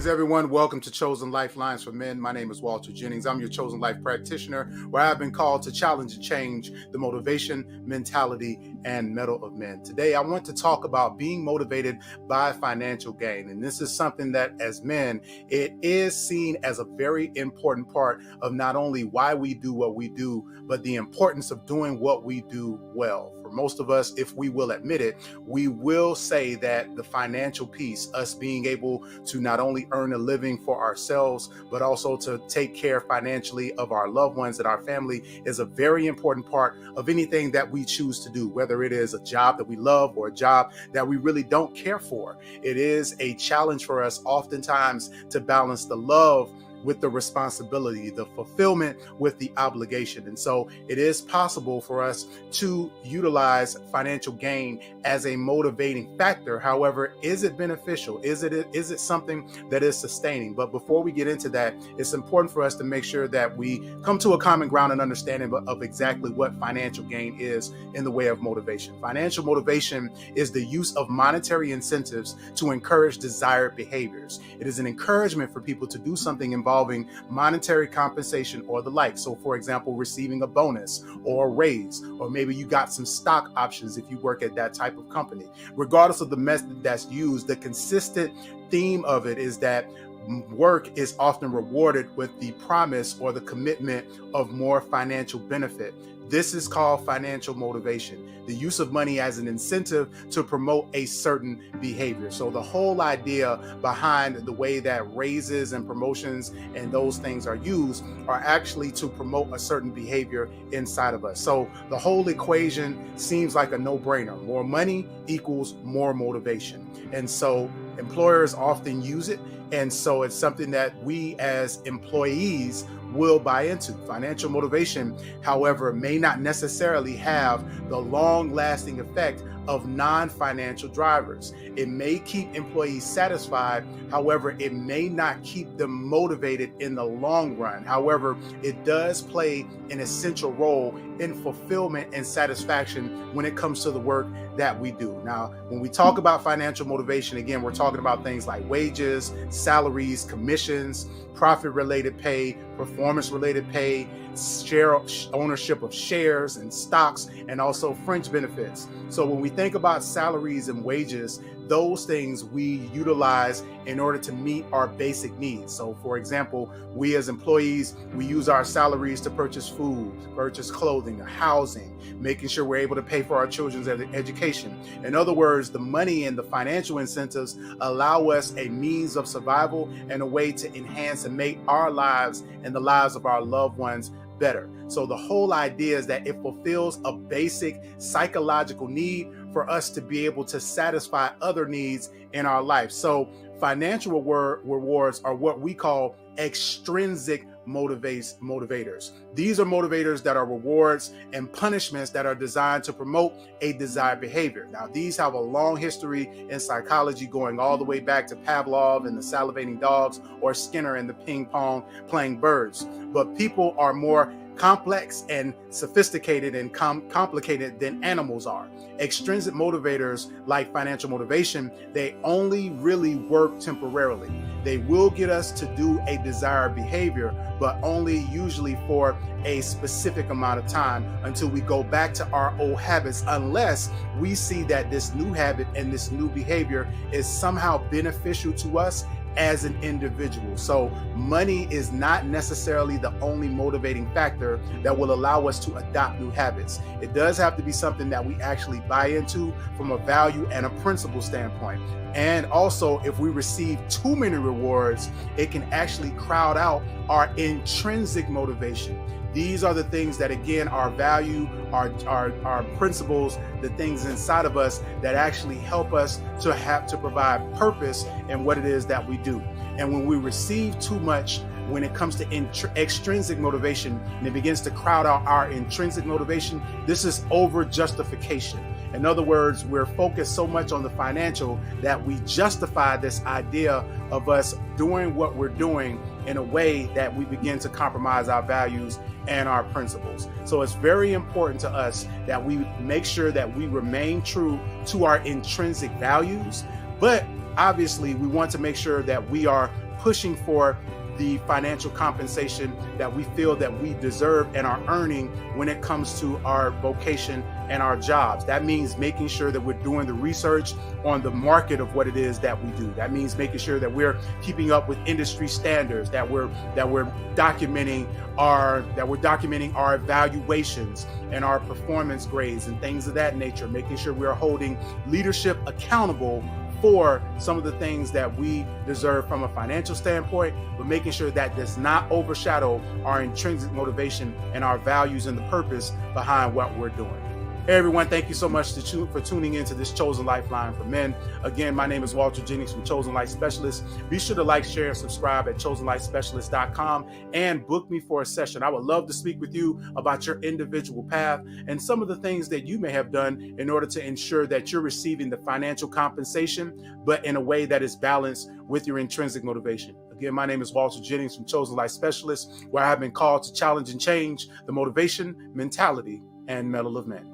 Greetings, everyone. Welcome to Chosen Lifelines for Men. My name is Walter Jennings. I'm your Chosen Life practitioner, where I've been called to challenge and change the motivation, mentality, and mettle of men. Today, I want to talk about being motivated by financial gain. And this is something that, as men, it is seen as a very important part of not only why we do what we do, but the importance of doing what we do well. For most of us, if we will admit it, we will say that the financial piece, us being able to not only earn a living for ourselves, but also to take care financially of our loved ones and our family, is a very important part of anything that we choose to do, whether it is a job that we love or a job that we really don't care for. It is a challenge for us oftentimes to balance the love with the responsibility, the fulfillment with the obligation. And so it is possible for us to utilize financial gain as a motivating factor. However, is it beneficial? Is it something that is sustaining? But before we get into that, it's important for us to make sure that we come to a common ground and understanding of exactly what financial gain is in the way of motivation. Financial motivation is the use of monetary incentives to encourage desired behaviors. It is an encouragement for people to do something involving monetary compensation or the like. So, for example, receiving a bonus or a raise, or maybe you got some stock options if you work at that type of company. Regardless of the method that's used, the consistent theme of it is that work is often rewarded with the promise or the commitment of more financial benefit. This is called financial motivation, the use of money as an incentive to promote a certain behavior. So the whole idea behind the way that raises and promotions and those things are used are actually to promote a certain behavior inside of us. So the whole equation seems like a no-brainer. More money equals more motivation. And so employers often use it. And so it's something that we as employees will buy into. Financial motivation, however, may not necessarily have the long-lasting effect of non-financial drivers. It may keep employees satisfied. However, it may not keep them motivated in the long run. However, it does play an essential role in fulfillment and satisfaction when it comes to the work that we do. Now, when we talk about financial motivation, again, we're talking about things like wages, salaries, commissions, profit-related pay, performance-related pay, share ownership of shares and stocks, and also fringe benefits. So when we think about salaries and wages, those things we utilize in order to meet our basic needs. So for example, we as employees, we use our salaries to purchase food, purchase clothing, housing, making sure we're able to pay for our children's education. In other words, the money and the financial incentives allow us a means of survival and a way to enhance and make our lives and the lives of our loved ones better. So the whole idea is that it fulfills a basic psychological need for us to be able to satisfy other needs in our life. So financial rewards are what we call extrinsic motivators. These are motivators that are rewards and punishments that are designed to promote a desired behavior. Now, these have a long history in psychology, going all the way back to Pavlov and the salivating dogs, or Skinner and the ping pong playing birds. But people are more complex and sophisticated and complicated than animals are. Extrinsic motivators like financial motivation, they only really work temporarily. They will get us to do a desired behavior, but only usually for a specific amount of time until we go back to our old habits, unless we see that this new habit and this new behavior is somehow beneficial to us as an individual. So money is not necessarily the only motivating factor that will allow us to adopt new habits. It does have to be something that we actually buy into from a value and a principle standpoint. And also, if we receive too many rewards, it can actually crowd out our intrinsic motivation. These are the things that, again, our value, our principles, the things inside of us that actually help us to have to provide purpose in what it is that we do. And when we receive too much, when it comes to extrinsic motivation, and it begins to crowd out our intrinsic motivation, this is over justification. In other words, we're focused so much on the financial that we justify this idea of us doing what we're doing in a way that we begin to compromise our values and our principles. So it's very important to us that we make sure that we remain true to our intrinsic values, but obviously we want to make sure that we are pushing for the financial compensation that we feel that we deserve and are earning when it comes to our vocation and our jobs. That means making sure that we're doing the research on the market of what it is that we do. That means making sure that we're keeping up with industry standards, that we're documenting our evaluations and our performance grades and things of that nature, making sure we're holding leadership accountable for some of the things that we deserve from a financial standpoint, but making sure that does not overshadow our intrinsic motivation and our values and the purpose behind what we're doing. Hey everyone, thank you so much for tuning into this Chosen Lifeline for Men. Again, my name is Walter Jennings from Chosen Life Specialists. Be sure to like, share, and subscribe at chosenlifespecialist.com and book me for a session. I would love to speak with you about your individual path and some of the things that you may have done in order to ensure that you're receiving the financial compensation, but in a way that is balanced with your intrinsic motivation. Again, my name is Walter Jennings from Chosen Life Specialists, where I have been called to challenge and change the motivation, mentality, and mettle of men.